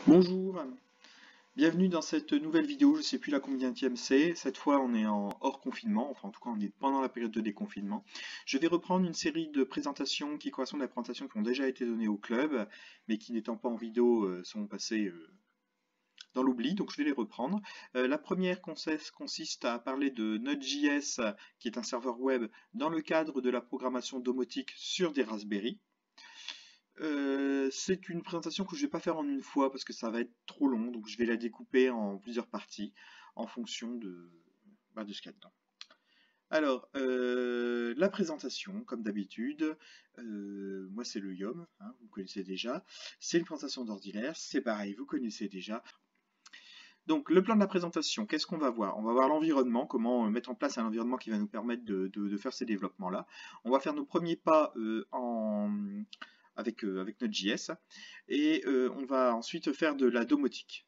Bonjour, bienvenue dans cette nouvelle vidéo, je ne sais plus la combienième c'est, cette fois on est en hors confinement, enfin en tout cas on est pendant la période de déconfinement. Je vais reprendre une série de présentations qui correspondent à des présentations qui ont déjà été données au club, mais qui n'étant pas en vidéo sont passées dans l'oubli, donc je vais les reprendre. La première consiste à parler de Node.js, qui est un serveur web dans le cadre de la programmation domotique sur des Raspberry. C'est une présentation que je vais pas faire en une fois parce que ça va être trop long, donc je vais la découper en plusieurs parties en fonction de ce qu'il y a dedans. Alors, la présentation, comme d'habitude, moi c'est le YOM, hein, vous connaissez déjà. C'est une présentation d'ordinaire, c'est pareil, vous connaissez déjà. Donc, le plan de la présentation, qu'est-ce qu'on va voir? On va voir l'environnement, comment mettre en place un environnement qui va nous permettre de faire ces développements-là. On va faire nos premiers pas avec Node.js et on va ensuite faire de la domotique.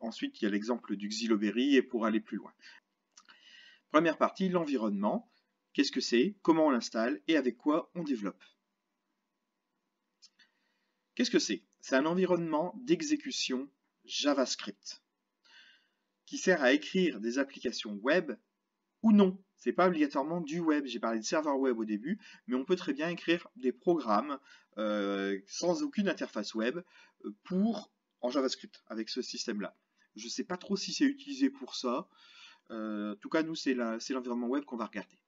Ensuite, il y a l'exemple du Xyloberry et pour aller plus loin. Première partie, l'environnement. Qu'est-ce que c'est? Comment on l'installe? Et avec quoi on développe? Qu'est-ce que c'est? C'est un environnement d'exécution JavaScript qui sert à écrire des applications web ou non. C'est pas obligatoirement du web. J'ai parlé de serveur web au début, mais on peut très bien écrire des programmes sans aucune interface web en JavaScript avec ce système-là. Je ne sais pas trop si c'est utilisé pour ça. En tout cas, nous, c'est l'environnement web qu'on va regarder.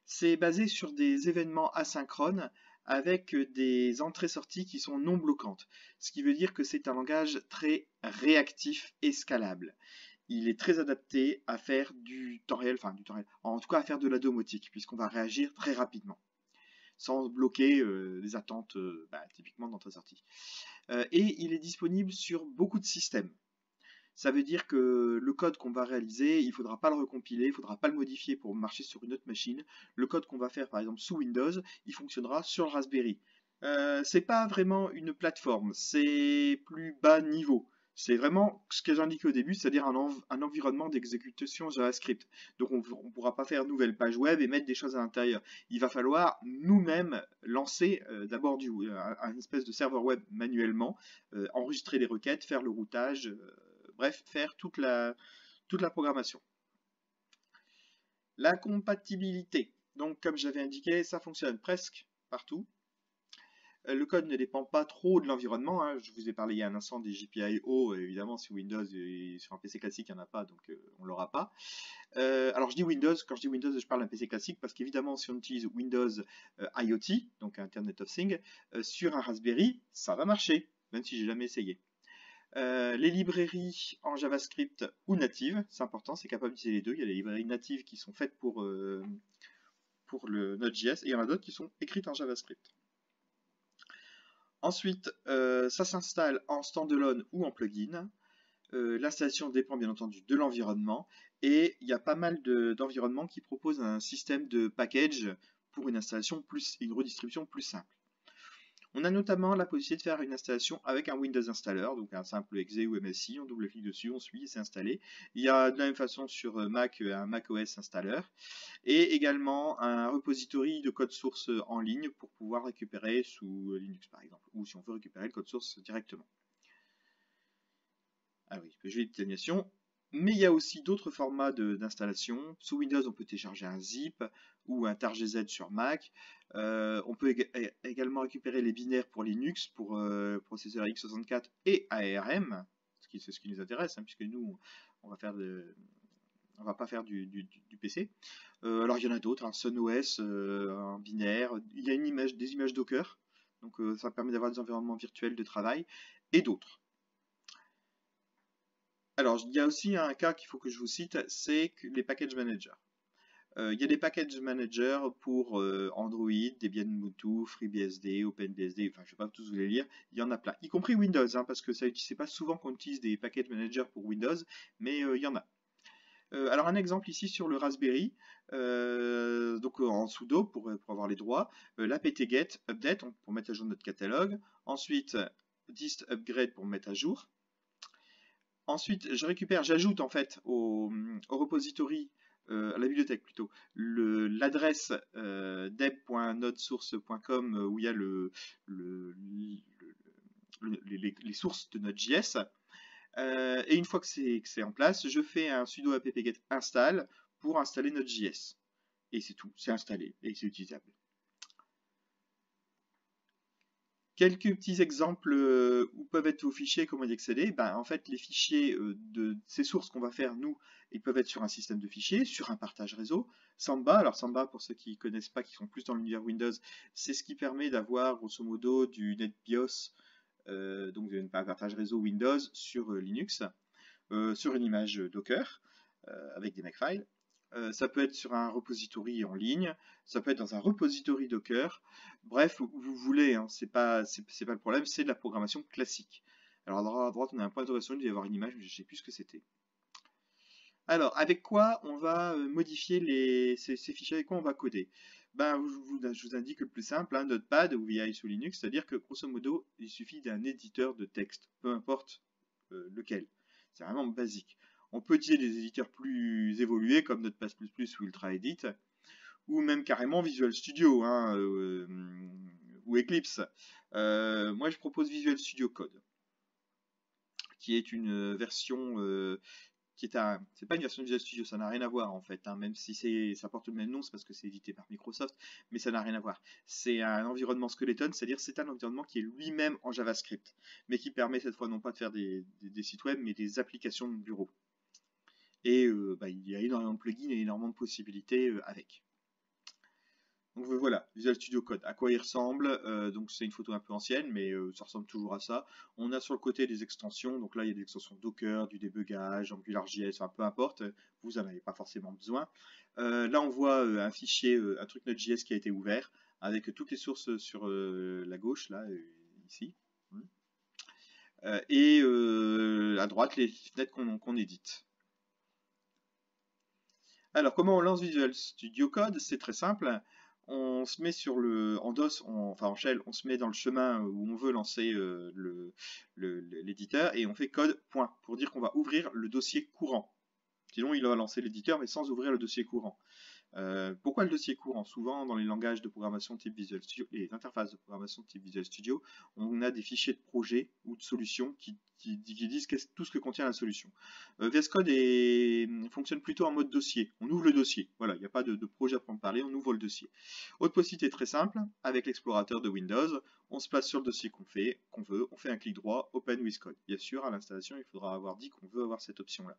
C'est basé sur des événements asynchrones avec des entrées-sorties qui sont non bloquantes. Ce qui veut dire que c'est un langage très réactif et scalable. Il est très adapté à faire du temps réel, en tout cas à faire de la domotique, puisqu'on va réagir très rapidement, sans bloquer les attentes typiquement d'entrée-sortie. Et il est disponible sur beaucoup de systèmes. Ça veut dire que le code qu'on va réaliser, il ne faudra pas le recompiler, il ne faudra pas le modifier pour marcher sur une autre machine. Le code qu'on va faire par exemple sous Windows, il fonctionnera sur le Raspberry. C'est pas vraiment une plateforme, c'est plus bas niveau. C'est vraiment ce que j'ai indiqué au début, c'est-à-dire un environnement d'exécution JavaScript. Donc on ne pourra pas faire une nouvelle page web et mettre des choses à l'intérieur. Il va falloir nous-mêmes lancer d'abord un espèce de serveur web manuellement, enregistrer les requêtes, faire le routage, bref, faire toute la programmation. La compatibilité. Donc comme j'avais indiqué, ça fonctionne presque partout. Le code ne dépend pas trop de l'environnement, hein. Je vous ai parlé il y a un instant des GPIO, évidemment sur Windows et sur un PC classique il n'y en a pas, donc on ne l'aura pas. Alors je dis Windows, quand je dis Windows je parle d'un PC classique parce qu'évidemment si on utilise Windows IoT, donc Internet of Things, sur un Raspberry, ça va marcher, même si j'ai jamais essayé. Les librairies en JavaScript ou natives, c'est important, c'est capable d'utiliser les deux. Il y a les librairies natives qui sont faites pour le Node.js et il y en a d'autres qui sont écrites en JavaScript. Ensuite, ça s'installe en standalone ou en plugin. L'installation dépend bien entendu de l'environnement et il y a pas mal d'environnements qui proposent un système de package pour une installation une redistribution plus simple. On a notamment la possibilité de faire une installation avec un Windows Installer, donc un simple exe ou MSI, on double-clique dessus, on suit et c'est installé. Il y a de la même façon sur Mac un macOS Installer et également un repository de code source en ligne pour pouvoir récupérer sous Linux par exemple, ou si on veut récupérer le code source directement. Ah oui, je vais d'animation. Mais il y a aussi d'autres formats d'installation. Sous Windows, on peut télécharger un zip ou un tar.gz sur Mac. On peut également récupérer les binaires pour Linux, pour processeur x64 et ARM, c'est ce qui nous intéresse, hein, puisque nous, on va va pas faire du PC. Alors il y en a d'autres, un SunOS, un binaire. Il y a des images Docker, donc ça permet d'avoir des environnements virtuels de travail et d'autres. Alors, il y a aussi un cas qu'il faut que je vous cite, c'est les package managers. Il y a des package managers pour Android, Debian Ubuntu, FreeBSD, OpenBSD, enfin je ne vais pas tous vous les lire, il y en a plein, y compris Windows, hein, parce que c'est pas souvent qu'on utilise des package managers pour Windows, mais il y en a. Alors un exemple ici sur le Raspberry, donc en sudo pour avoir les droits, l'apt-get update pour mettre à jour notre catalogue, ensuite dist upgrade pour mettre à jour. Ensuite, j'ajoute en fait au repository, à la bibliothèque plutôt, l'adresse deb.nodesource.com où il y a les sources de Node.js. Et une fois que c'est en place, je fais un sudo apt-get install pour installer Node.js. Et c'est tout, c'est installé et c'est utilisable. Quelques petits exemples où peuvent être vos fichiers, comment y accéder. En fait, les fichiers de ces sources qu'on va faire, nous, ils peuvent être sur un système de fichiers, sur un partage réseau. Samba, alors Samba, pour ceux qui ne connaissent pas, qui sont plus dans l'univers Windows, c'est ce qui permet d'avoir, grosso modo, du NetBIOS, donc un partage réseau Windows sur Linux, sur une image Docker, avec des Makefile. Ça peut être sur un repository en ligne, ça peut être dans un repository Docker, bref, où vous voulez, hein, c'est pas le problème, c'est de la programmation classique. Alors à droite, on a un point d'interrogation, il doit y avoir une image, mais je ne sais plus ce que c'était. Alors, avec quoi on va modifier ces fichiers, avec quoi on va coder? Je vous indique le plus simple, un Notepad ou VI sous Linux, c'est-à-dire que grosso modo, il suffit d'un éditeur de texte, peu importe lequel. C'est vraiment basique. On peut utiliser des éditeurs plus évolués comme Notepad++ ou UltraEdit, ou même carrément Visual Studio hein, ou Eclipse. Moi, je propose Visual Studio Code, qui est une version c'est pas une version de Visual Studio, ça n'a rien à voir en fait, hein, même si ça porte le même nom, c'est parce que c'est édité par Microsoft, mais ça n'a rien à voir. C'est un environnement skeleton, c'est-à-dire c'est un environnement qui est lui-même en JavaScript, mais qui permet cette fois non pas de faire des sites web, mais des applications de bureau. Et il y a énormément de plugins et énormément de possibilités avec. Donc voilà, Visual Studio Code, à quoi il ressemble. Donc c'est une photo un peu ancienne, mais ça ressemble toujours à ça. On a sur le côté des extensions, donc là il y a des extensions Docker, du débugage, AngularJS, enfin peu importe, vous n'en avez pas forcément besoin. Là on voit un fichier, un truc Node.js qui a été ouvert, avec toutes les sources sur la gauche, là, ici. Et à droite les fenêtres qu'on édite. Alors comment on lance Visual Studio Code? C'est très simple. On se met en DOS, en shell, on se met dans le chemin où on veut lancer l'éditeur et on fait code point pour dire qu'on va ouvrir le dossier courant. Sinon, il va lancer l'éditeur mais sans ouvrir le dossier courant. Pourquoi le dossier courant? Souvent, dans les langages de programmation type Visual Studio, les interfaces de programmation type Visual Studio, on a des fichiers de projet ou de solutions qui disent tout ce que contient la solution. VS Code fonctionne plutôt en mode dossier. On ouvre le dossier. Voilà, il n'y a pas de projet à prendre parler, on ouvre le dossier. Autre possibilité très simple, avec l'explorateur de Windows, on se place sur le dossier qu'on veut, on fait un clic droit, Open with Code. Bien sûr, à l'installation, il faudra avoir dit qu'on veut avoir cette option-là.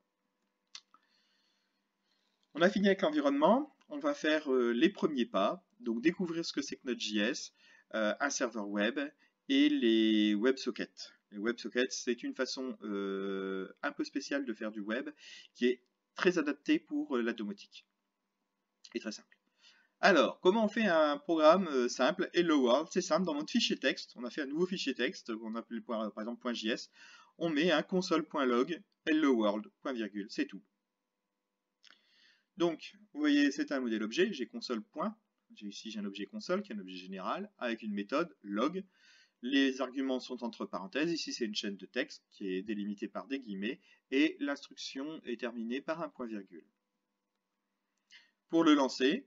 On a fini avec l'environnement, on va faire les premiers pas, donc découvrir ce que c'est que Node.js, un serveur web et les WebSockets. Les WebSockets, c'est une façon un peu spéciale de faire du web qui est très adaptée pour la domotique et très simple. Alors, comment on fait un programme simple? Hello World, c'est simple, dans notre fichier texte, on a fait un nouveau fichier texte qu'on appelle par exemple .js, on met un console.log hello world, point virgule, c'est tout. Donc, vous voyez, c'est un modèle objet, j'ai console. Ici, j'ai un objet console qui est un objet général avec une méthode log. Les arguments sont entre parenthèses. Ici, c'est une chaîne de texte qui est délimitée par des guillemets et l'instruction est terminée par un point virgule. Pour le lancer,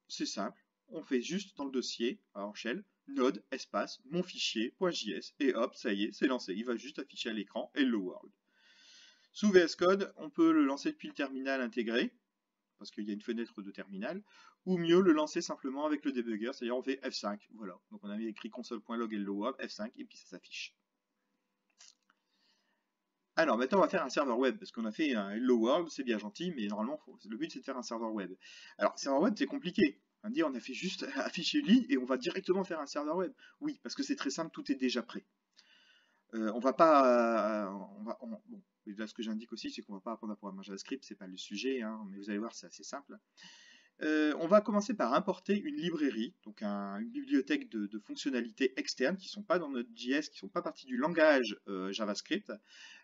c'est simple. On fait juste dans le dossier, en shell, node espace mon fichier.js et hop, ça y est, c'est lancé. Il va juste afficher à l'écran Hello World. Sous VS Code, on peut le lancer depuis le terminal intégré, parce qu'il y a une fenêtre de terminal, ou mieux le lancer simplement avec le debugger, c'est-à-dire on fait F5, voilà. Donc on a écrit console.log hello world, F5, et puis ça s'affiche. Alors maintenant on va faire un serveur web, parce qu'on a fait un hello world, c'est bien gentil, mais normalement le but c'est de faire un serveur web. Alors serveur web c'est compliqué, on va dire on a fait juste afficher lit et on va directement faire un serveur web. Oui, parce que c'est très simple, tout est déjà prêt. On va pas... bon, là ce que j'indique aussi c'est qu'on va pas apprendre à programmer en JavaScript, c'est pas le sujet, hein, mais vous allez voir c'est assez simple. On va commencer par importer une librairie, donc une bibliothèque de fonctionnalités externes qui ne sont pas dans notre JS, qui ne sont pas partie du langage JavaScript.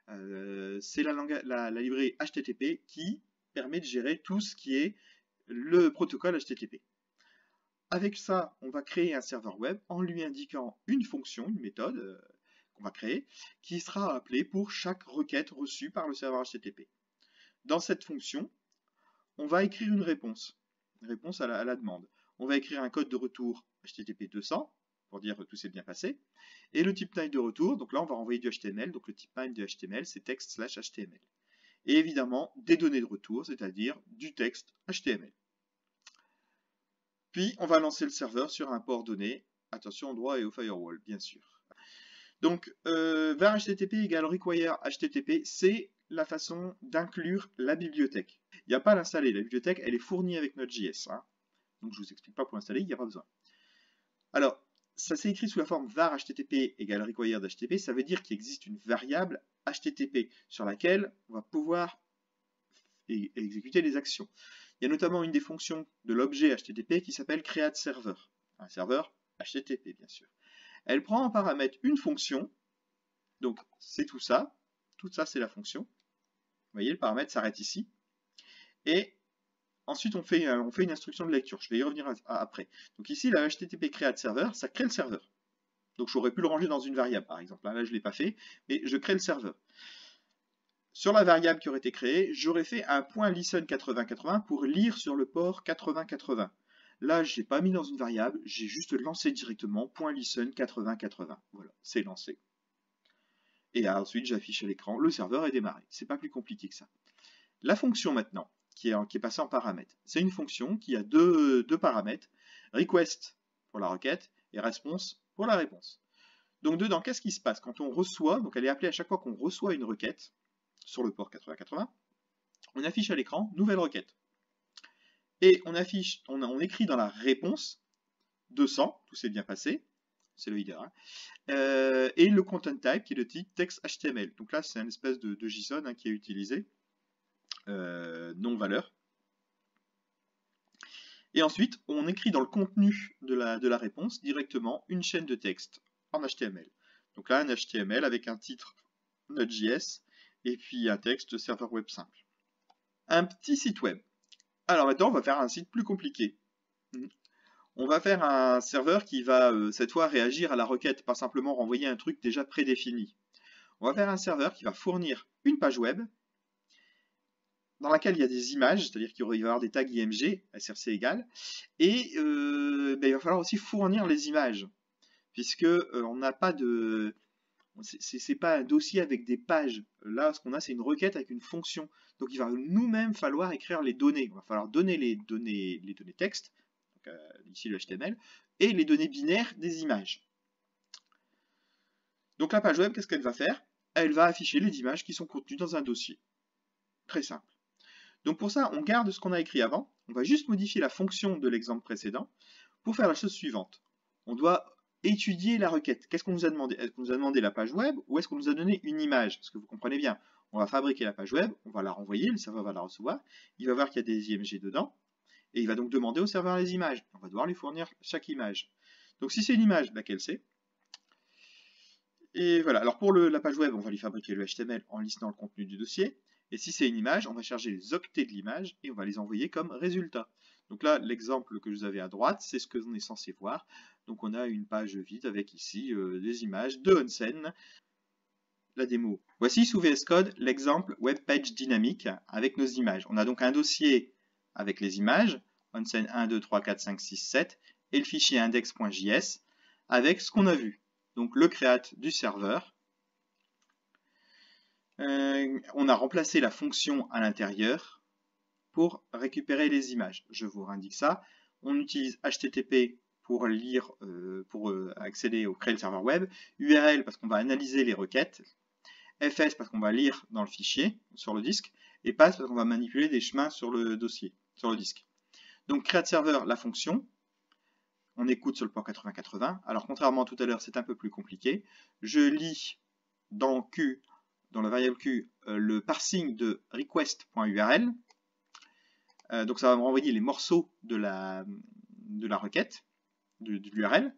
C'est la librairie HTTP qui permet de gérer tout ce qui est le protocole HTTP. Avec ça, on va créer un serveur web en lui indiquant une fonction, une méthode qu'on va créer, qui sera appelée pour chaque requête reçue par le serveur HTTP. Dans cette fonction, on va écrire une réponse à la demande. On va écrire un code de retour HTTP 200 pour dire tout s'est bien passé. Et le type type de retour, donc là on va renvoyer du HTML, donc le type type de HTML c'est text/HTML. Et évidemment des données de retour, c'est-à-dire du texte HTML. Puis on va lancer le serveur sur un port donné, attention au droit et au firewall bien sûr. Donc var HTTP égale require HTTP, c'est la façon d'inclure la bibliothèque. Il n'y a pas à l'installer, la bibliothèque elle est fournie avec Node.js. Hein. Donc je ne vous explique pas pour l'installer, il n'y a pas besoin. Alors, ça s'est écrit sous la forme var HTTP égale required HTTP, ça veut dire qu'il existe une variable HTTP sur laquelle on va pouvoir exécuter les actions. Il y a notamment une des fonctions de l'objet HTTP qui s'appelle createServer, un serveur HTTP bien sûr. Elle prend en paramètre une fonction, donc c'est tout ça c'est la fonction. Vous voyez, le paramètre s'arrête ici. Et ensuite on fait une instruction de lecture, je vais y revenir après. Donc ici, la HTTP createServer, ça crée le serveur. Donc j'aurais pu le ranger dans une variable par exemple, là je ne l'ai pas fait, mais je crée le serveur. Sur la variable qui aurait été créée, j'aurais fait un point listen 8080 pour lire sur le port 8080. Là, je n'ai pas mis dans une variable, j'ai juste lancé directement .listen 8080. Voilà, c'est lancé. Et ensuite, j'affiche à l'écran, le serveur est démarré. C'est pas plus compliqué que ça. La fonction maintenant, qui est passée en paramètre, c'est une fonction qui a deux paramètres, request pour la requête et response pour la réponse. Donc dedans, qu'est-ce qui se passe quand on reçoit, donc elle est appelée à chaque fois qu'on reçoit une requête sur le port 8080, on affiche à l'écran nouvelle requête. Et on écrit dans la réponse 200, tout s'est bien passé, c'est le IDR, et le content type qui est le type text HTML. Donc là, c'est une espèce de JSON qui est utilisé, non valeur. Et ensuite, on écrit dans le contenu de la réponse directement une chaîne de texte en HTML. Donc là, un HTML avec un titre Node.js et puis un texte serveur web simple. Un petit site web. Alors maintenant, on va faire un site plus compliqué. On va faire un serveur qui va cette fois réagir à la requête, pas simplement renvoyer un truc déjà prédéfini. On va faire un serveur qui va fournir une page web dans laquelle il y a des images, c'est-à-dire qu'il va y avoir des tags IMG, src égale, et il va falloir aussi fournir les images, puisque on n'a pas de... C'est pas un dossier avec des pages. Là, ce qu'on a, c'est une requête avec une fonction. Donc, il va nous-mêmes falloir écrire les données. Il va falloir donner les données texte, donc, ici le HTML, et les données binaires des images. Donc, la page web, qu'est-ce qu'elle va faire? Elle va afficher les images qui sont contenues dans un dossier. Très simple. Donc, pour ça, on garde ce qu'on a écrit avant. On va juste modifier la fonction de l'exemple précédent pour faire la chose suivante. On doit étudier la requête. Qu'est-ce qu'on nous a demandé? Est-ce qu'on nous a demandé la page web ou est-ce qu'on nous a donné une image? Parce que vous comprenez bien, on va fabriquer la page web, on va la renvoyer, le serveur va la recevoir, il va voir qu'il y a des IMG dedans, et il va donc demander au serveur les images. On va devoir lui fournir chaque image. Donc si c'est une image, laquelle c'est? Et voilà, alors pour la page web, on va lui fabriquer le HTML en listant le contenu du dossier, et si c'est une image, on va charger les octets de l'image et on va les envoyer comme résultat. Donc là, l'exemple que je vous avais à droite, c'est ce que l'on est censé voir. Donc on a une page vide avec ici des images de Onsen. La démo. Voici sous VS Code l'exemple web page dynamique avec nos images. On a donc un dossier avec les images, Onsen 1, 2, 3, 4, 5, 6, 7, et le fichier index.js avec ce qu'on a vu. Donc le create du serveur. On a remplacé la fonction à l'intérieur pour récupérer les images. Je vous indique ça. On utilise HTTP pour lire, accéder créer le serveur web, URL parce qu'on va analyser les requêtes, FS parce qu'on va lire dans le fichier, sur le disque, et PASS parce qu'on va manipuler des chemins sur le dossier, sur le disque. Donc create server, la fonction, on écoute sur le port 8080. Alors contrairement à tout à l'heure, c'est un peu plus compliqué. Je lis dans Q, dans la variable Q, le parsing de request.url. Donc ça va me renvoyer les morceaux de la requête, de l'URL.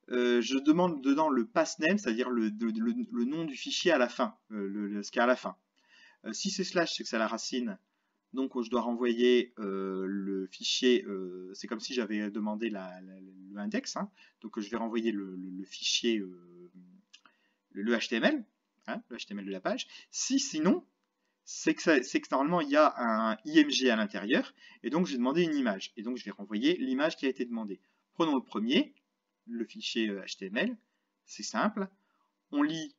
Je demande dedans le pass name, c'est-à-dire le nom du fichier à la fin, ce qu'il y a à la fin. Si c'est slash, c'est que c'est la racine. Donc je dois renvoyer le fichier, c'est comme si j'avais demandé l'index. Hein. Donc je vais renvoyer le fichier, le HTML, hein, le HTML de la page. Sinon, c'est que normalement il y a un IMG à l'intérieur, et donc j'ai demandé une image, et donc je vais renvoyer l'image qui a été demandée. Prenons le premier, le fichier HTML, c'est simple. On lit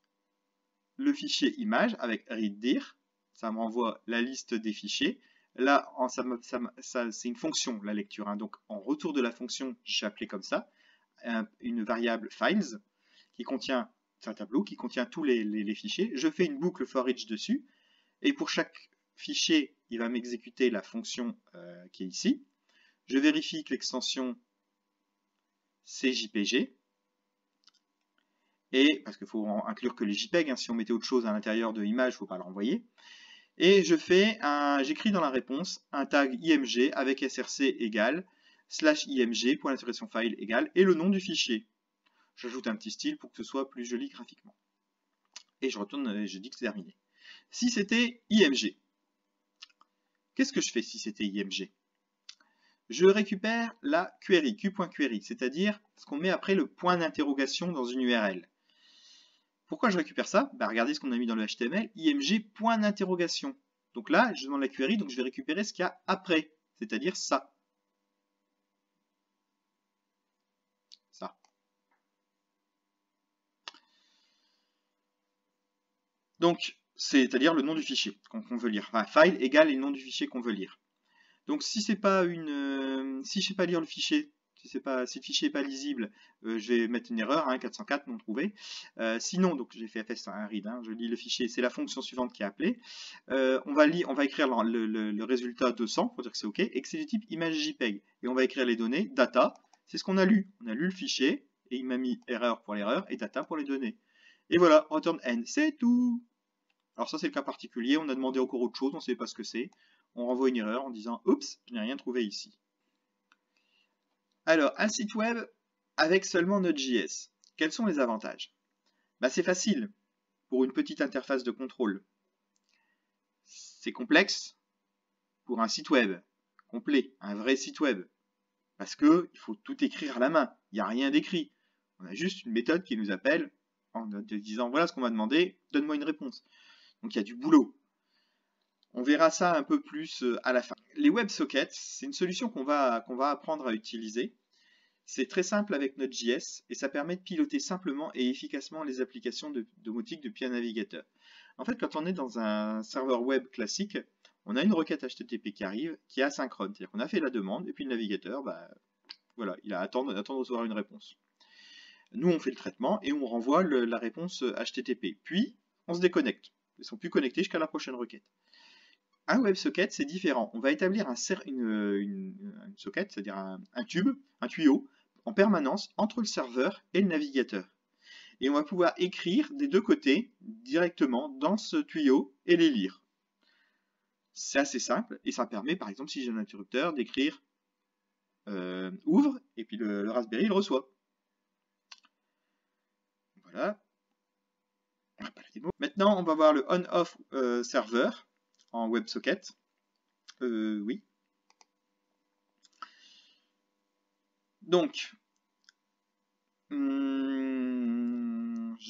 le fichier image avec readdir, ça me renvoie la liste des fichiers. Là, c'est une fonction, la lecture. Hein. Donc, en retour de la fonction, j'ai appelé comme ça, une variable files qui contient un tableau qui contient tous les fichiers. Je fais une boucle for each dessus. Et pour chaque fichier, il va m'exécuter la fonction qui est ici. Je vérifie que l'extension c'est JPG. Et parce qu'il faut inclure que les JPEG, hein, si on mettait autre chose à l'intérieur de l'image, il ne faut pas le renvoyer. Et j'écris dans la réponse un tag img avec src égale /img point d'interrogation file égale et le nom du fichier. J'ajoute un petit style pour que ce soit plus joli graphiquement. Et je retourne et je dis que c'est terminé. Si c'était img, qu'est-ce que je fais si c'était img? Je récupère la query, q.query, c'est-à-dire ce qu'on met après le point d'interrogation dans une URL. Pourquoi je récupère ça? Regardez ce qu'on a mis dans le HTML, img point d'interrogation. Donc là, je demande la query, donc je vais récupérer ce qu'il y a après, c'est-à-dire ça. Ça. Donc, c'est-à-dire le nom du fichier qu'on veut lire. Enfin, file égale le nom du fichier qu'on veut lire. Donc si c'est pas si je sais pas lire le fichier, si le fichier n'est pas lisible, je vais mettre une erreur, hein, 404 non trouvé. Sinon, donc j'ai fait fs un read, hein, je lis le fichier, c'est la fonction suivante qui est appelée. On va écrire le résultat 200 pour dire que c'est OK et que c'est du type image JPEG. Et on va écrire les données, data, c'est ce qu'on a lu. On a lu le fichier et il m'a mis erreur pour l'erreur et data pour les données. Et voilà, return n, c'est tout. Alors ça c'est le cas particulier, on a demandé encore autre chose, on ne sait pas ce que c'est. On renvoie une erreur en disant « Oups, je n'ai rien trouvé ici ». Alors, un site web avec seulement Node.js. Quels sont les avantages? C'est facile pour une petite interface de contrôle. C'est complexe pour un site web complet, un vrai site web. Parce qu'il faut tout écrire à la main, il n'y a rien d'écrit. On a juste une méthode qui nous appelle en disant « Voilà ce qu'on m'a demandé, donne-moi une réponse ». Donc il y a du boulot. On verra ça un peu plus à la fin. Les WebSockets, c'est une solution qu'on va apprendre à utiliser. C'est très simple avec Node.js et ça permet de piloter simplement et efficacement les applications domotiques depuis un navigateur. En fait, quand on est dans un serveur web classique, on a une requête HTTP qui arrive, qui est asynchrone. C'est-à-dire qu'on a fait la demande et puis le navigateur, voilà, il a attendre de recevoir une réponse. Nous, on fait le traitement et on renvoie la réponse HTTP. Puis, on se déconnecte. Ils ne sont plus connectés jusqu'à la prochaine requête. Un WebSocket, c'est différent. On va établir une socket, c'est-à-dire un tube, un tuyau, en permanence entre le serveur et le navigateur. Et on va pouvoir écrire des deux côtés directement dans ce tuyau et les lire. C'est assez simple et ça permet, par exemple, si j'ai un interrupteur, d'écrire ouvre et puis le Raspberry le reçoit. Voilà. Maintenant, on va voir le on-off serveur en WebSocket. Oui. Donc, je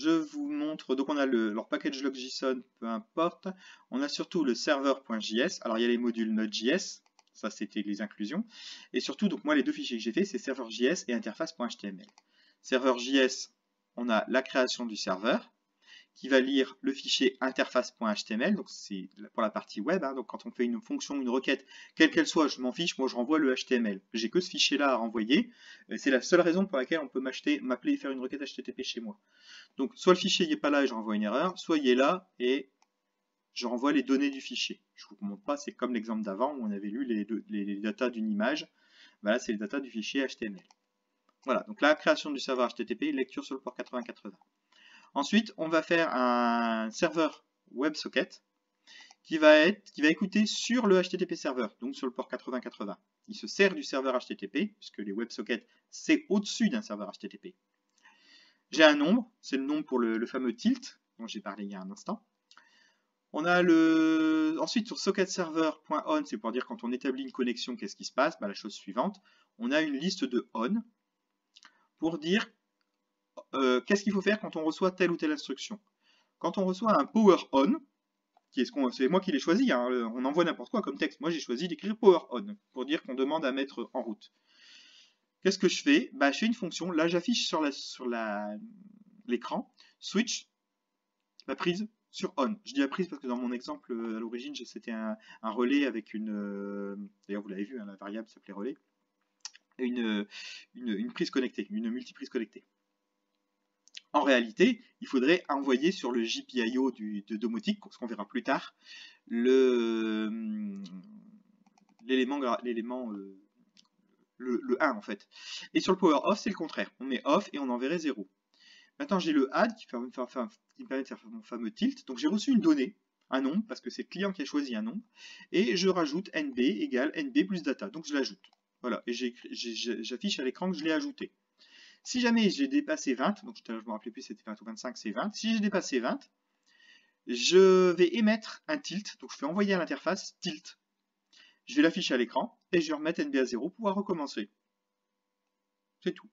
vous montre, donc on a leur package log.json, peu importe. On a surtout le serveur.js. Alors, il y a les modules Node.js. Ça, c'était les inclusions. Et surtout, donc moi, les deux fichiers que j'ai fait, c'est serveur.js et interface.html. Serveur.js, on a la création du serveur, qui va lire le fichier interface.html, donc c'est pour la partie web, hein, donc quand on fait une fonction, une requête, quelle qu'elle soit, je m'en fiche, moi je renvoie le HTML. J'ai que ce fichier-là à renvoyer, c'est la seule raison pour laquelle on peut m'appeler et faire une requête HTTP chez moi. Donc soit le fichier n'est pas là et je renvoie une erreur, soit il est là et je renvoie les données du fichier. Je ne vous montre pas, c'est comme l'exemple d'avant où on avait lu les datas d'une image, voilà, c'est les datas du fichier HTML. Voilà, donc la création du serveur HTTP, lecture sur le port 8080. Ensuite, on va faire un serveur WebSocket qui va écouter sur le HTTP serveur, donc sur le port 8080. Il se sert du serveur HTTP, puisque les WebSockets, c'est au-dessus d'un serveur HTTP. J'ai un nombre, c'est le nombre pour le fameux tilt, dont j'ai parlé il y a un instant. On a ensuite sur socketserver.on, c'est pour dire quand on établit une connexion, qu'est-ce qui se passe? La chose suivante, on a une liste de on pour dire qu'est-ce qu'il faut faire quand on reçoit telle ou telle instruction. Quand on reçoit un power on, c'est moi qui l'ai choisi, hein, on envoie n'importe quoi comme texte. Moi j'ai choisi d'écrire power on pour dire qu'on demande à mettre en route. qu'est-ce que je fais? Bah, je fais une fonction. Là, j'affiche sur l'écran switch la prise sur on. Je dis la prise parce que dans mon exemple à l'origine, c'était un relais avec d'ailleurs vous l'avez vu, hein, la variable s'appelait relais, une prise connectée, une multiprise connectée. En réalité, il faudrait envoyer sur le GPIO de domotique, ce qu'on verra plus tard, l'élément, le 1 en fait. Et sur le power off, c'est le contraire. On met off et on enverrait 0. Maintenant, j'ai le add qui me permet de faire mon fameux tilt. Donc, j'ai reçu une donnée, un nombre, parce que c'est le client qui a choisi un nombre. Et je rajoute nb égale nb plus data. Donc, je l'ajoute. Voilà. Et j'affiche à l'écran que je l'ai ajouté. Si jamais j'ai dépassé 20, donc je ne me rappelais plus si c'était 20 ou 25, c'est 20. Si j'ai dépassé 20, je vais émettre un tilt. Donc, je fais envoyer à l'interface tilt. Je vais l'afficher à l'écran et je vais remettre nb à 0 pour pouvoir recommencer. C'est tout.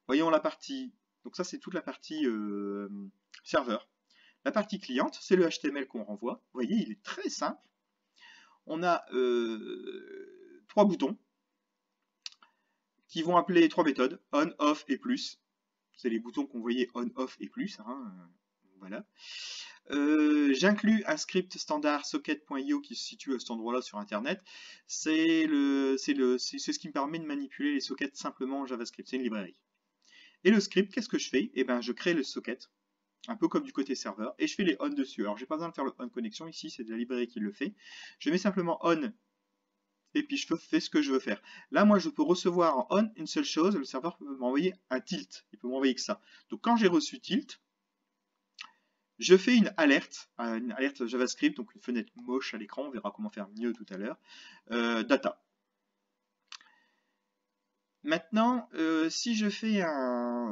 Voyons la partie. Donc ça, c'est toute la partie serveur. La partie cliente, c'est le HTML qu'on renvoie. Vous voyez, il est très simple. On a 3 boutons qui vont appeler 3 méthodes, on, off et plus. C'est les boutons qu'on voyait on, off et plus. Hein, voilà. J'inclus un script standard socket.io qui se situe à cet endroit-là sur Internet. C'est ce qui me permet de manipuler les sockets simplement en JavaScript. C'est une librairie. Et le script, qu'est-ce que je fais? Eh ben, je crée le socket, un peu comme du côté serveur, et je fais les on dessus. Alors, j'ai pas besoin de faire le on connexion ici, c'est de la librairie qui le fait. Je mets simplement on, et puis je fais ce que je veux faire. Là, moi, je peux recevoir en on une seule chose, le serveur peut m'envoyer un tilt. Il peut m'envoyer que ça. Donc, quand j'ai reçu tilt, je fais une alerte JavaScript, donc une fenêtre moche à l'écran, on verra comment faire mieux tout à l'heure, data. Maintenant, si je fais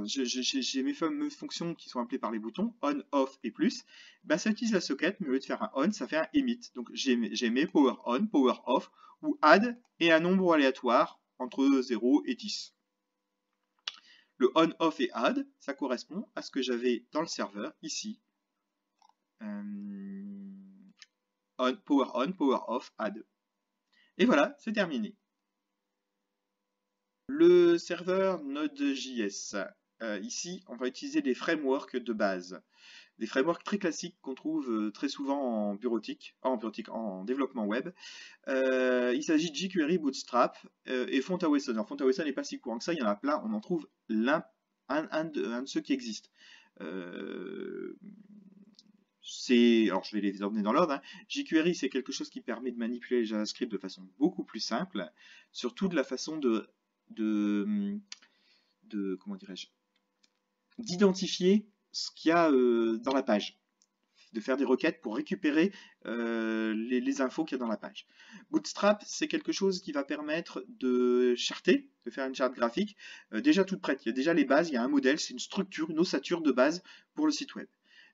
j'ai mes fameuses fonctions qui sont appelées par les boutons on, off et plus, bah, ça utilise la socket, mais au lieu de faire un on, ça fait un emit. Donc j'ai mes power on, power off, ou add et un nombre aléatoire entre 0 et 10. Le on, off et add, ça correspond à ce que j'avais dans le serveur ici. Power on, power off, add. Et voilà, c'est terminé. Le serveur Node.js. Ici, on va utiliser des frameworks de base. Des frameworks très classiques qu'on trouve très souvent en développement web. Il s'agit de jQuery, Bootstrap et Fontawesson. Alors Fontawesson n'est pas si courant que ça, il y en a plein, on en trouve un de ceux qui existent. Alors je vais les emmener dans l'ordre. Hein. jQuery, c'est quelque chose qui permet de manipuler les JavaScript de façon beaucoup plus simple, surtout de la façon comment dirais-je, d'identifier ce qu'il y a dans la page, de faire des requêtes pour récupérer les infos qu'il y a dans la page. Bootstrap, c'est quelque chose qui va permettre de charter, de faire une charte graphique déjà toute prête. Il y a déjà les bases, il y a un modèle, c'est une structure, une ossature de base pour le site web.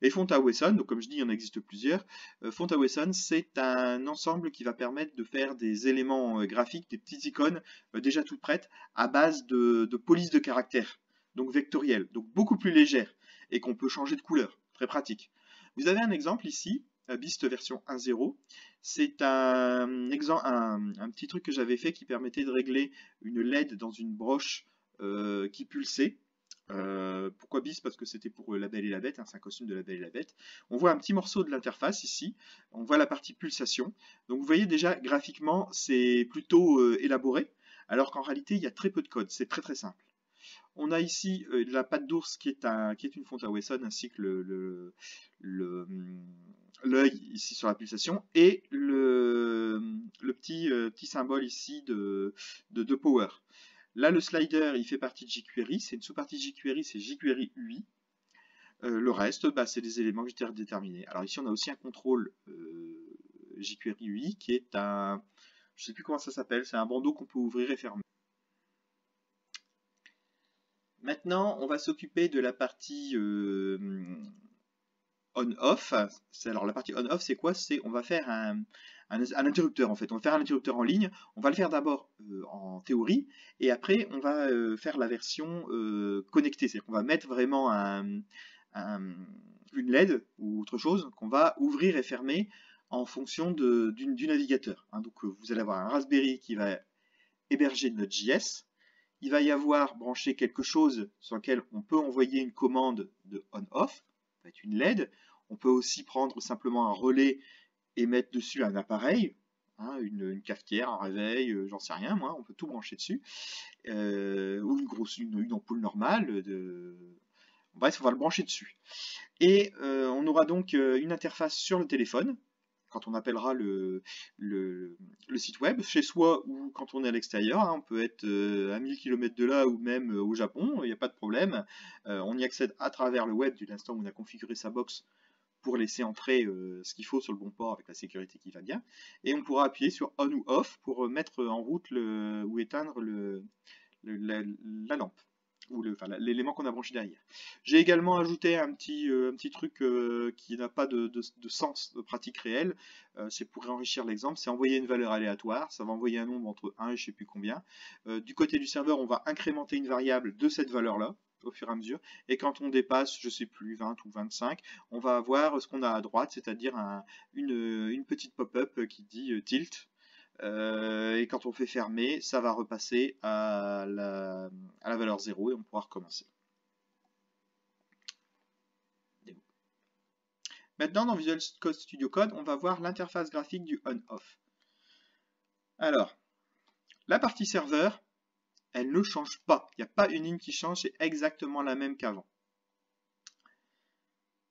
Et Fontawesson, donc comme je dis, il y en existe plusieurs. Fontawesson, c'est un ensemble qui va permettre de faire des éléments graphiques, des petites icônes déjà toutes prêtes, à base de police de caractères, donc vectorielles, donc beaucoup plus légères, et qu'on peut changer de couleur, très pratique. Vous avez un exemple ici, Beast version 1.0. C'est un petit truc que j'avais fait qui permettait de régler une LED dans une broche qui pulsait. Pourquoi Beast? Parce que c'était pour La Belle et la Bête, hein, c'est un costume de La Belle et la Bête. On voit un petit morceau de l'interface ici, on voit la partie pulsation. Donc vous voyez déjà graphiquement c'est plutôt élaboré, alors qu'en réalité il y a très peu de code, c'est très simple. On a ici la patte d'ours qui est une Fontawesson ainsi que l'œil ici sur la pulsation et le petit symbole ici de power. Là, le slider, il fait partie de jQuery. C'est une sous-partie de jQuery, c'est jQuery UI. Le reste, bah, c'est des éléments que j'ai déterminés. Alors ici, on a aussi un contrôle jQuery UI qui est un... Je ne sais plus comment ça s'appelle. C'est un bandeau qu'on peut ouvrir et fermer. Maintenant, on va s'occuper de la partie on-off. Alors la partie on-off, c'est quoi? C'est on va faire un interrupteur en fait. On va faire un interrupteur en ligne. On va le faire d'abord en théorie et après on va faire la version connectée. C'est-à-dire qu'on va mettre vraiment une LED ou autre chose qu'on va ouvrir et fermer en fonction du navigateur. Hein. Donc vous allez avoir un Raspberry qui va héberger Node.js il va y avoir branché quelque chose sur lequel on peut envoyer une commande de on-off, ça peut être une LED. On peut aussi prendre simplement un relais et mettre dessus un appareil, hein, une cafetière, un réveil, j'en sais rien moi, on peut tout brancher dessus, ou une ampoule normale. Bref, on va le brancher dessus. Et on aura donc une interface sur le téléphone, quand on appellera le site web, chez soi ou quand on est à l'extérieur, hein, on peut être à 1000 km de là ou même au Japon, il n'y a pas de problème. On y accède à travers le web, dès l'instant où on a configuré sa box pour laisser entrer ce qu'il faut sur le bon port avec la sécurité qui va bien. Et on pourra appuyer sur on ou off pour mettre en route ou éteindre la lampe ou l'élément qu'on a branché derrière. J'ai également ajouté un petit truc qui n'a pas de sens de pratique réelle. C'est pour enrichir l'exemple, c'est envoyer une valeur aléatoire. Ça va envoyer un nombre entre 1 et je ne sais plus combien. Du côté du serveur, on va incrémenter une variable de cette valeur-là au fur et à mesure. Et quand on dépasse, je ne sais plus, 20 ou 25, on va avoir ce qu'on a à droite, c'est-à-dire une petite pop-up qui dit tilt. Et quand on fait fermer, ça va repasser à la valeur 0 et on pourra recommencer. Maintenant, dans Visual Studio Code, on va voir l'interface graphique du on-off. Alors, la partie serveur, elle ne change pas. Il n'y a pas une ligne qui change, c'est exactement la même qu'avant.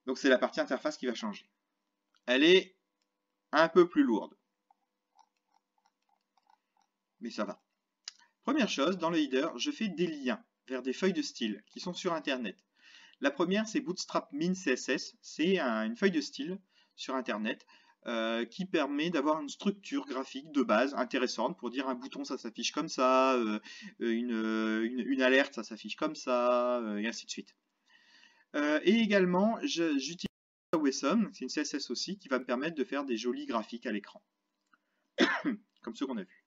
Donc c'est la partie interface qui va changer. Elle est un peu plus lourde. Mais ça va. Première chose, dans le header, je fais des liens vers des feuilles de style qui sont sur Internet. La première, c'est Bootstrap Min CSS. C'est une feuille de style sur Internet qui permet d'avoir une structure graphique de base intéressante pour dire un bouton, ça s'affiche comme ça, une alerte, ça s'affiche comme ça, et ainsi de suite. Et également, j'utilise WSOM, c'est une CSS aussi, qui va me permettre de faire des jolis graphiques à l'écran, comme ceux qu'on a vus.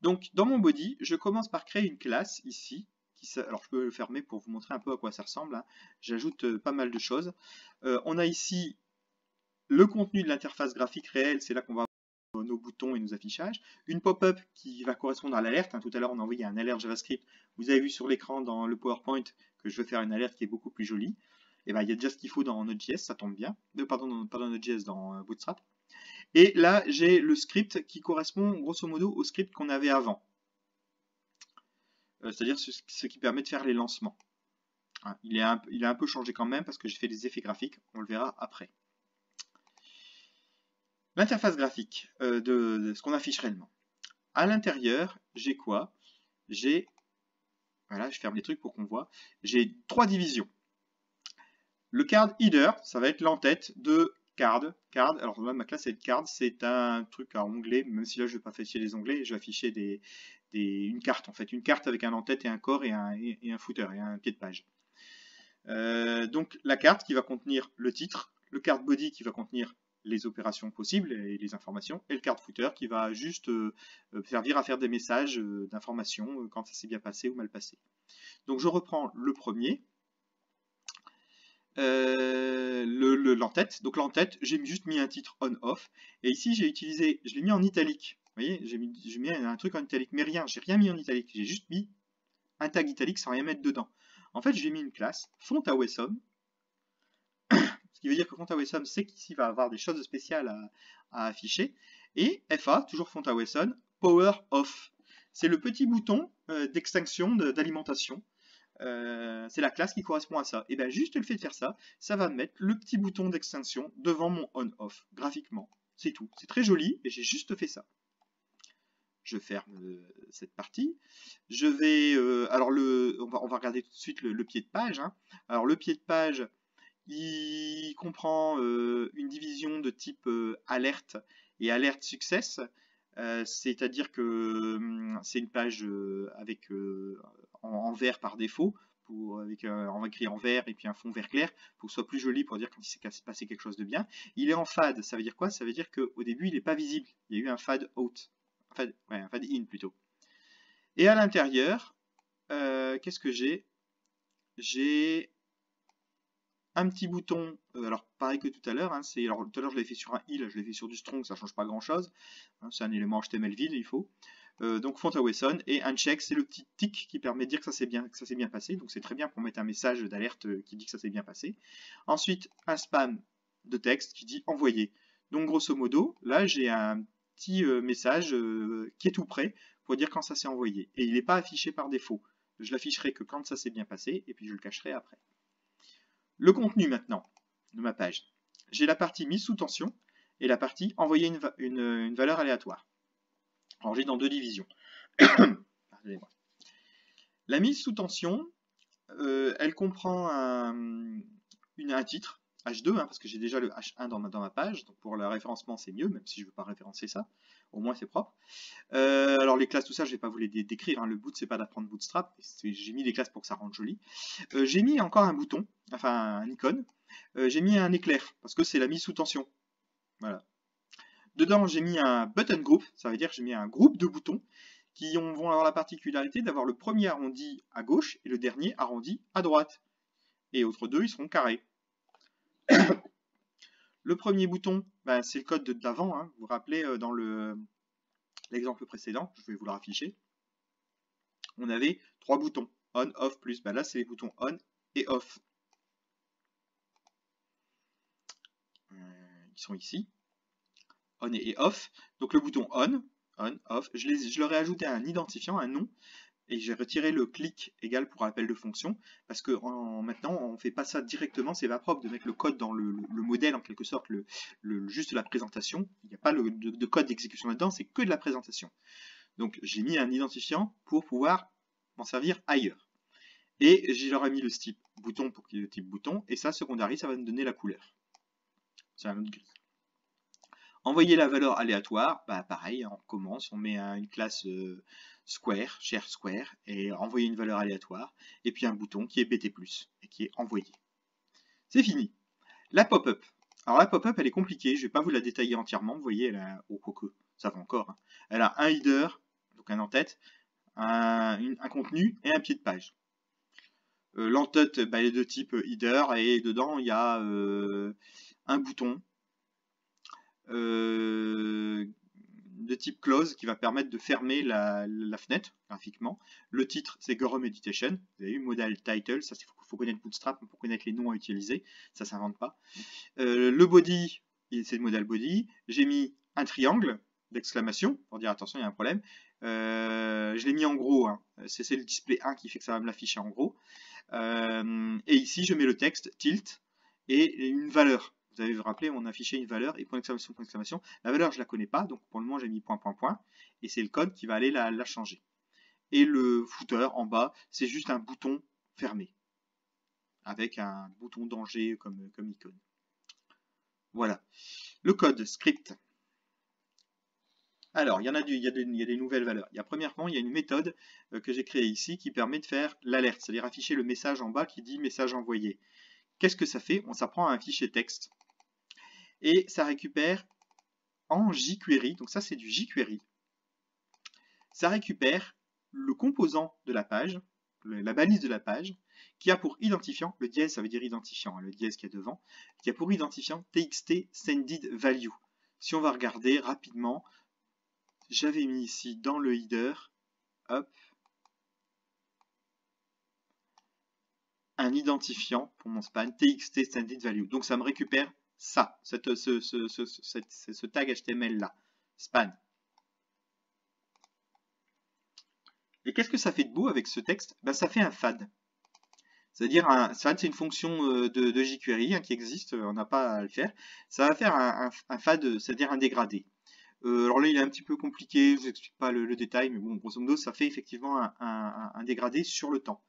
Donc, dans mon body, je commence par créer une classe ici. Alors, je peux le fermer pour vous montrer un peu à quoi ça ressemble. Hein. J'ajoute pas mal de choses. On a ici le contenu de l'interface graphique réelle. C'est là qu'on va avoir nos boutons et nos affichages. Une pop-up qui va correspondre à l'alerte. Hein. Tout à l'heure, on a envoyé un alerte JavaScript. Vous avez vu sur l'écran dans le PowerPoint que je vais faire une alerte qui est beaucoup plus jolie. Et ben, il y a déjà ce qu'il faut dans Node.js, ça tombe bien. Pardon, pas dans Node.js, dans Bootstrap. Et là, j'ai le script qui correspond grosso modo au script qu'on avait avant. C'est-à-dire ce qui permet de faire les lancements. Il a un peu changé quand même parce que j'ai fait des effets graphiques, on le verra après. L'interface graphique de ce qu'on affiche réellement. À l'intérieur, j'ai quoi? Voilà, je ferme les trucs pour qu'on voit. J'ai 3 divisions. Le card header, ça va être l'entête de card. Alors là, ma classe c'est card, c'est un truc à onglet, même si là je ne vais pas afficher les onglets, je vais afficher une carte en fait, une carte avec un en-tête et un corps et un footer et un pied de page. Donc la carte qui va contenir le titre, le card body qui va contenir les opérations possibles et les informations, et le card footer qui va juste servir à faire des messages d'informations quand ça s'est bien passé ou mal passé. Donc je reprends le premier. L'entête. Donc l'entête, j'ai juste mis un titre on-off. Et ici, je l'ai mis en italique. Vous voyez, j'ai mis un truc en italique, mais rien, j'ai rien mis en italique. J'ai juste mis un tag italique sans rien mettre dedans. En fait, j'ai mis une classe font awesome. Ce qui veut dire que font awesome, c'est qu'ici, il va avoir des choses spéciales à afficher. Et FA, toujours font awesome, power off. C'est le petit bouton d'extinction d'alimentation. C'est la classe qui correspond à ça. Et bien juste le fait de faire ça, ça va mettre le petit bouton d'extinction devant mon on-off, graphiquement. C'est tout. C'est très joli et j'ai juste fait ça. Je ferme cette partie. Je vais... alors on va regarder tout de suite le pied de page. Hein. Alors le pied de page, il comprend une division de type alerte et alerte success. C'est-à-dire que c'est une page avec en vert par défaut, on va écrire en vert et puis un fond vert clair pour que ce soit plus joli pour dire quand il s'est passé quelque chose de bien. Il est en fade, ça veut dire quoi? Ça veut dire qu'au début il n'est pas visible, il y a eu un fade out, un fade in plutôt. Et à l'intérieur, qu'est-ce que j'ai? J'ai un petit bouton, alors pareil que tout à l'heure, hein, alors tout à l'heure je l'ai fait sur un i, là je l'ai fait sur du strong, ça change pas grand chose, hein, c'est un élément HTML vide, il faut. donc font away son, et uncheck, c'est le petit tic qui permet de dire que ça s'est bien passé, donc c'est très bien pour mettre un message d'alerte qui dit que ça s'est bien passé. Ensuite, un spam de texte qui dit envoyer. Donc grosso modo, là j'ai un petit message qui est tout prêt pour dire quand ça s'est envoyé, et il n'est pas affiché par défaut. Je l'afficherai que quand ça s'est bien passé, et puis je le cacherai après. Le contenu maintenant de ma page. J'ai la partie mise sous tension et la partie envoyer une valeur aléatoire, rangée dans deux divisions. La mise sous tension, elle comprend un titre, H2, parce que j'ai déjà le H1 dans ma page, donc pour le référencement c'est mieux, même si je ne veux pas référencer ça, au moins c'est propre. Alors les classes, tout ça, je ne vais pas vous les décrire, le but c'est pas d'apprendre Bootstrap, j'ai mis les classes pour que ça rende joli. J'ai mis encore un bouton, enfin un icône, j'ai mis un éclair, parce que c'est la mise sous tension. Voilà. Dedans j'ai mis un button group, ça veut dire que j'ai mis un groupe de boutons qui vont avoir la particularité d'avoir le premier arrondi à gauche et le dernier arrondi à droite. Et autres deux, ils seront carrés. Le premier bouton, c'est le code d'avant, vous vous rappelez dans l'exemple précédent, je vais vous le rafficher. On avait 3 boutons, on, off, plus. Là, c'est les boutons on et off. Ils sont ici, on et off. Donc le bouton on, off, je leur ai ajouté un identifiant, un nom, et j'ai retiré le clic égal pour appel de fonction, parce que maintenant on ne fait pas ça directement, c'est pas propre de mettre le code dans le modèle en quelque sorte, juste la présentation. Il n'y a pas de code d'exécution là-dedans, c'est que de la présentation. Donc j'ai mis un identifiant pour pouvoir m'en servir ailleurs. Et je leur ai mis le type bouton pour qu'il y ait le type bouton, et ça, secondary, ça va me donner la couleur. C'est un autre gris. Envoyer la valeur aléatoire, pareil, on commence, on met une classe square, share square, et envoyer une valeur aléatoire, et puis un bouton qui est BT+, et qui est envoyé. C'est fini. La pop-up. Alors la pop-up, elle est compliquée, je ne vais pas vous la détailler entièrement, vous voyez, elle a, quoique, ça va encore, elle a un header, donc un en-tête, un contenu et un pied de page. L'en-tête, il est de type header, et dedans, il y a un bouton, de type close qui va permettre de fermer la fenêtre graphiquement. Le titre c'est Guru Meditation, vous avez eu modal title, ça il faut connaître Bootstrap pour connaître les noms à utiliser, ça s'invente pas. Le body, c'est le modal body, j'ai mis un triangle d'exclamation pour dire attention il y a un problème. Je l'ai mis en gros, c'est le display 1 qui fait que ça va me l'afficher en gros. Et ici je mets le texte tilt et une valeur. Vous avez vous rappelé, on affichait une valeur et point d'exclamation, point d'exclamation. La valeur, je ne la connais pas, donc pour le moment, j'ai mis point, point, point. Et c'est le code qui va aller la changer. Et le footer, en bas, c'est juste un bouton fermé. Avec un bouton danger comme icône. Voilà. Le code, script. Alors, il y a des nouvelles valeurs. Premièrement, il y a une méthode que j'ai créée ici qui permet de faire l'alerte, c'est-à-dire afficher le message en bas qui dit message envoyé. Qu'est-ce que ça fait? On s'apprend à un fichier texte. Et ça récupère en jQuery, donc ça c'est du jQuery, ça récupère le composant de la page, la balise de la page, qui a pour identifiant, le dièse ça veut dire identifiant, le dièse qui est devant, qui a pour identifiant txt sended value. Si on va regarder rapidement, j'avais mis ici dans le header, hop, un identifiant pour mon span, txt sended value. Donc ça me récupère ça, ce tag HTML là, span. Et qu'est-ce que ça fait de beau avec ce texte? Ça fait un fad. C'est-à-dire, un fad, c'est une fonction de jQuery qui existe, on n'a pas à le faire. Ça va faire un fad, c'est-à-dire un dégradé. Alors là, il est un petit peu compliqué, je ne vous explique pas le détail, mais bon, grosso modo, ça fait effectivement un dégradé sur le temps.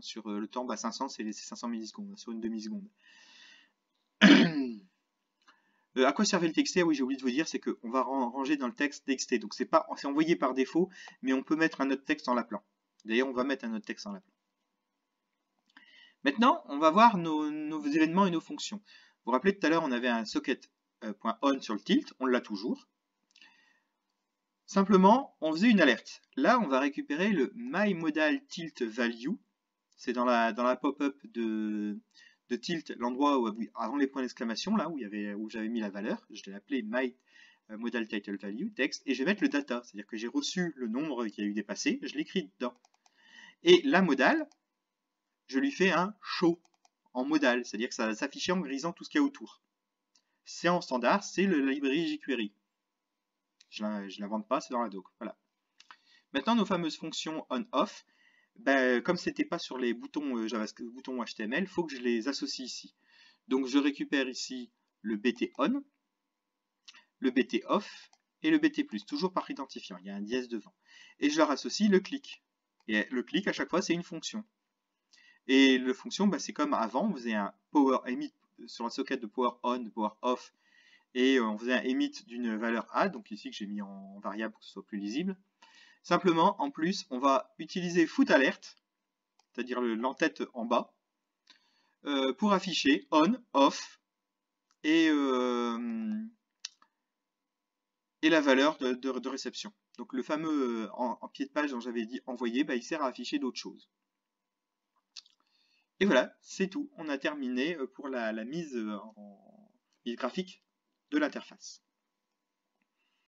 Sur le temps, 500, c'est 500 millisecondes, sur une demi-seconde. À quoi servait le txt? Oui, j'ai oublié de vous dire, c'est qu'on va ranger dans le texte txt. Donc c'est envoyé par défaut, mais on peut mettre un autre texte en l'appelant. D'ailleurs, on va mettre un autre texte en l'appelant. Maintenant, on va voir nos événements et nos fonctions. Vous vous rappelez tout à l'heure, on avait un socket.on sur le tilt, on l'a toujours. Simplement, on faisait une alerte. Là, on va récupérer le myModalTiltValue. C'est dans la pop-up de tilt, l'endroit avant les points d'exclamation, là où j'avais mis la valeur. Je l'ai appelé modal title value, texte, et je vais mettre le data, c'est-à-dire que j'ai reçu le nombre qui a eu dépassé, je l'écris dedans. Et la modal, je lui fais un show en modal, c'est-à-dire que ça va s'afficher en grisant tout ce qu'il y a autour. C'est en standard, c'est la librairie jQuery. Je ne l'invente pas, c'est dans la doc. Voilà. Maintenant, nos fameuses fonctions on-off, ben, comme c'était pas sur les boutons JavaScript, boutons HTML, il faut que je les associe ici. Donc je récupère ici le BT on, le BT off et le BT+, toujours par identifiant, il y a un dièse devant. Et je leur associe le click. Et le click, à chaque fois, c'est une fonction. Et la fonction, ben, c'est comme avant, on faisait un power emit sur la socket de power on, de power off, et on faisait un emit d'une valeur add, donc ici que j'ai mis en variable pour que ce soit plus lisible. Simplement, en plus, on va utiliser footAlert, c'est-à-dire l'entête en bas, pour afficher on, off, et la valeur de réception. Donc le fameux en pied de page dont j'avais dit envoyer, bah, il sert à afficher d'autres choses. Et voilà, c'est tout. On a terminé pour la mise graphique de l'interface.